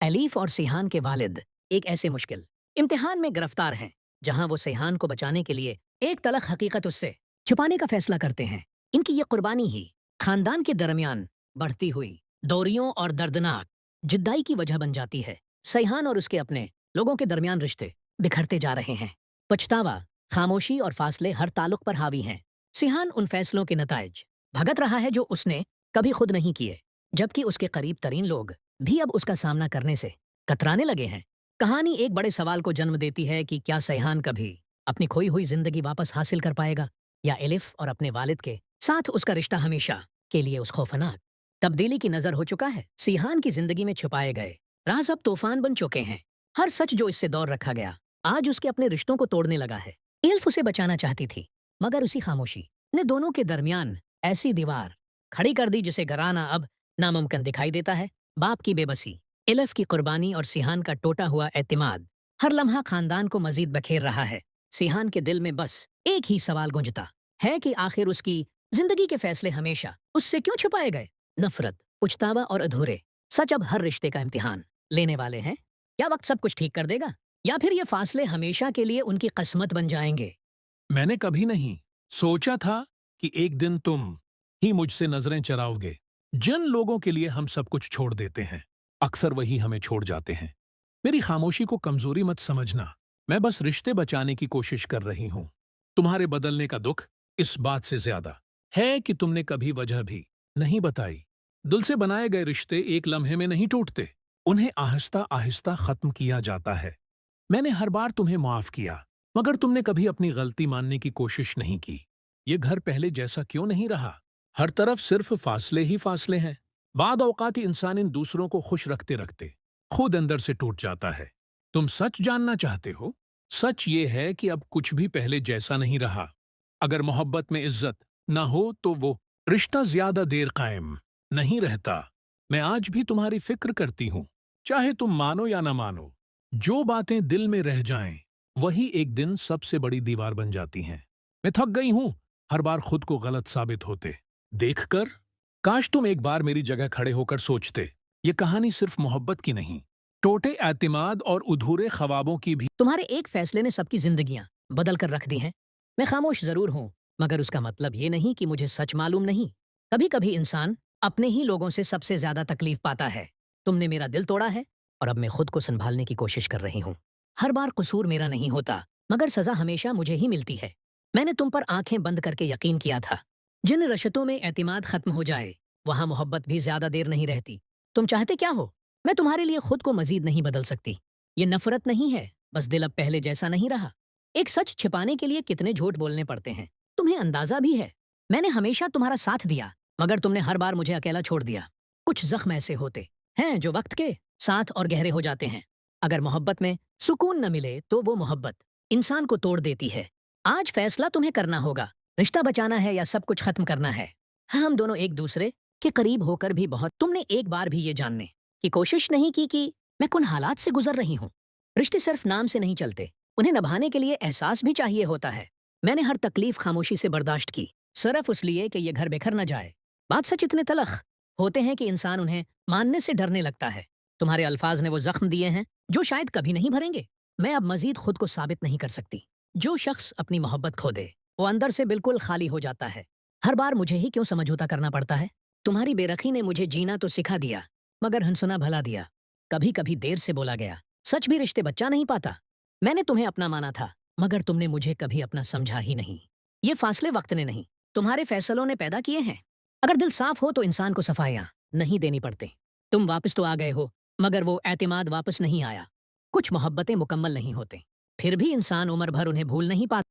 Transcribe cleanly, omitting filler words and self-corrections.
एलीफ और सिहान के वालिद एक ऐसे मुश्किल इम्तिहान में गिरफ्तार हैं जहां वो सिहान को बचाने के लिए एक तलख हकीकत उससे छुपाने का फैसला करते हैं। इनकी ये कुर्बानी ही खानदान के दरमियान बढ़ती हुई दौरियों और दर्दनाक जिद्दाई की वजह बन जाती है। सिहान और उसके अपने लोगों के दरमियान रिश्ते बिखरते जा रहे हैं। पछतावा, खामोशी और फासले हर ताल्लुक पर हावी हैं। सिहान उन फैसलों के नताइज भगत रहा है जो उसने कभी खुद नहीं किए, जबकि उसके करीब तरीन लोग भी अब उसका सामना करने से कतराने लगे हैं। कहानी एक बड़े सवाल को जन्म देती है कि क्या सिहान कभी अपनी खोई हुई जिंदगी वापस हासिल कर पाएगा, या एलिफ और अपने वालिद के साथ उसका रिश्ता हमेशा के लिए उस खौफनाक तब्दीली की नजर हो चुका है। सिहान की जिंदगी में छुपाए गए राज अब तूफान बन चुके हैं। हर सच जो इससे दौर रखा गया आज उसके अपने रिश्तों को तोड़ने लगा है। एल्फ उसे बचाना चाहती थी, मगर उसी खामोशी ने दोनों के दरमियान ऐसी दीवार खड़ी कर दी जिसे गिराना अब नामुमकिन दिखाई देता है। बाप की बेबसी, एलिफ की कुर्बानी और सिहान का टूटा हुआ एतमाद हर लम्हा खानदान को मजीद बखेर रहा है। सिहान के दिल में बस एक ही सवाल गूंजता है कि आखिर उसकी जिंदगी के फैसले हमेशा उससे क्यों छुपाए गए। नफरत, पछतावा और अधूरे सच अब हर रिश्ते का इम्तिहान लेने वाले हैं। क्या वक्त सब कुछ ठीक कर देगा, या फिर ये फासले हमेशा के लिए उनकी किस्मत बन जाएंगे? मैंने कभी नहीं सोचा था कि एक दिन तुम ही मुझसे नजरें चराओगे। जिन लोगों के लिए हम सब कुछ छोड़ देते हैं, अक्सर वही हमें छोड़ जाते हैं। मेरी खामोशी को कमजोरी मत समझना, मैं बस रिश्ते बचाने की कोशिश कर रही हूं। तुम्हारे बदलने का दुख इस बात से ज्यादा है कि तुमने कभी वजह भी नहीं बताई। दिल से बनाए गए रिश्ते एक लम्हे में नहीं टूटते, उन्हें आहिस्ता आहिस्ता खत्म किया जाता है। मैंने हर बार तुम्हें माफ किया, मगर तुमने कभी अपनी गलती मानने की कोशिश नहीं की। ये घर पहले जैसा क्यों नहीं रहा? हर तरफ सिर्फ फासले ही फासले हैं। बाद औकात इंसान इन दूसरों को खुश रखते रखते खुद अंदर से टूट जाता है। तुम सच जानना चाहते हो? सच ये है कि अब कुछ भी पहले जैसा नहीं रहा। अगर मोहब्बत में इज्जत ना हो तो वो रिश्ता ज्यादा देर कायम नहीं रहता। मैं आज भी तुम्हारी फिक्र करती हूँ, चाहे तुम मानो या ना मानो। जो बातें दिल में रह जाएं, वही एक दिन सबसे बड़ी दीवार बन जाती हैं। मैं थक गई हूं हर बार खुद को गलत साबित होते देखकर। काश तुम एक बार मेरी जगह खड़े होकर सोचते। ये कहानी सिर्फ मोहब्बत की नहीं, टूटे एतमाद और अधूरे ख्वाबों की भी। तुम्हारे एक फैसले ने सबकी जिंदगियां बदल कर रख दी हैं। मैं खामोश जरूर हूं, मगर उसका मतलब ये नहीं कि मुझे सच मालूम नहीं। कभी कभी इंसान अपने ही लोगों से सबसे ज्यादा तकलीफ पाता है। तुमने मेरा दिल तोड़ा है और अब मैं खुद को संभालने की कोशिश कर रही हूँ। हर बार कसूर मेरा नहीं होता, मगर सजा हमेशा मुझे ही मिलती है। मैंने तुम पर आंखें बंद करके यकीन किया था। जिन रशतों में एतमाद खत्म हो जाए, वहां मोहब्बत भी ज्यादा देर नहीं रहती। तुम चाहते क्या हो? मैं तुम्हारे लिए खुद को मजीद नहीं बदल सकती। ये नफरत नहीं है, बस दिल अब पहले जैसा नहीं रहा। एक सच छिपाने के लिए कितने झूठ बोलने पड़ते हैं, तुम्हें अंदाजा भी है। मैंने हमेशा तुम्हारा साथ दिया, मगर तुमने हर बार मुझे अकेला छोड़ दिया। कुछ जख्म ऐसे होते हैं जो वक्त के साथ और गहरे हो जाते हैं। अगर मोहब्बत में सुकून न मिले तो वो मोहब्बत इंसान को तोड़ देती है। आज फैसला तुम्हें करना होगा, रिश्ता बचाना है या सब कुछ खत्म करना है। हम दोनों एक दूसरे के करीब होकर भी बहुत तुमने एक बार भी ये जानने की कोशिश नहीं की कि मैं किन हालात से गुजर रही हूँ। रिश्ते सिर्फ नाम से नहीं चलते, उन्हें निभाने के लिए एहसास भी चाहिए होता है। मैंने हर तकलीफ खामोशी से बर्दाश्त की, सिर्फ इसलिए कि ये घर बिखर न जाए। बात सच इतने तलख होते हैं कि इंसान उन्हें मानने से डरने लगता है। तुम्हारे अल्फाज ने वो जख्म दिए हैं जो शायद कभी नहीं भरेंगे। मैं अब मजीद खुद को साबित नहीं कर सकती। जो शख्स अपनी मोहब्बत खो दे, वो अंदर से बिल्कुल खाली हो जाता है। हर बार मुझे ही क्यों समझौता करना पड़ता है? तुम्हारी बेरखी ने मुझे जीना तो सिखा दिया, मगर हंसना भला दिया। कभी कभी देर से बोला गया सच भी रिश्ते बच्चा नहीं पाता। मैंने तुम्हें अपना माना था, मगर तुमने मुझे कभी अपना समझा ही नहीं। ये फासले वक्त ने नहीं, तुम्हारे फैसलों ने पैदा किए हैं। अगर दिल साफ हो तो इंसान को सफाइयां नहीं देनी पड़ती। तुम वापस तो आ गए हो, मगर वो एतमाद वापस नहीं आया। कुछ मोहब्बतें मुकम्मल नहीं होते, फिर भी इंसान उम्र भर उन्हें भूल नहीं पाता।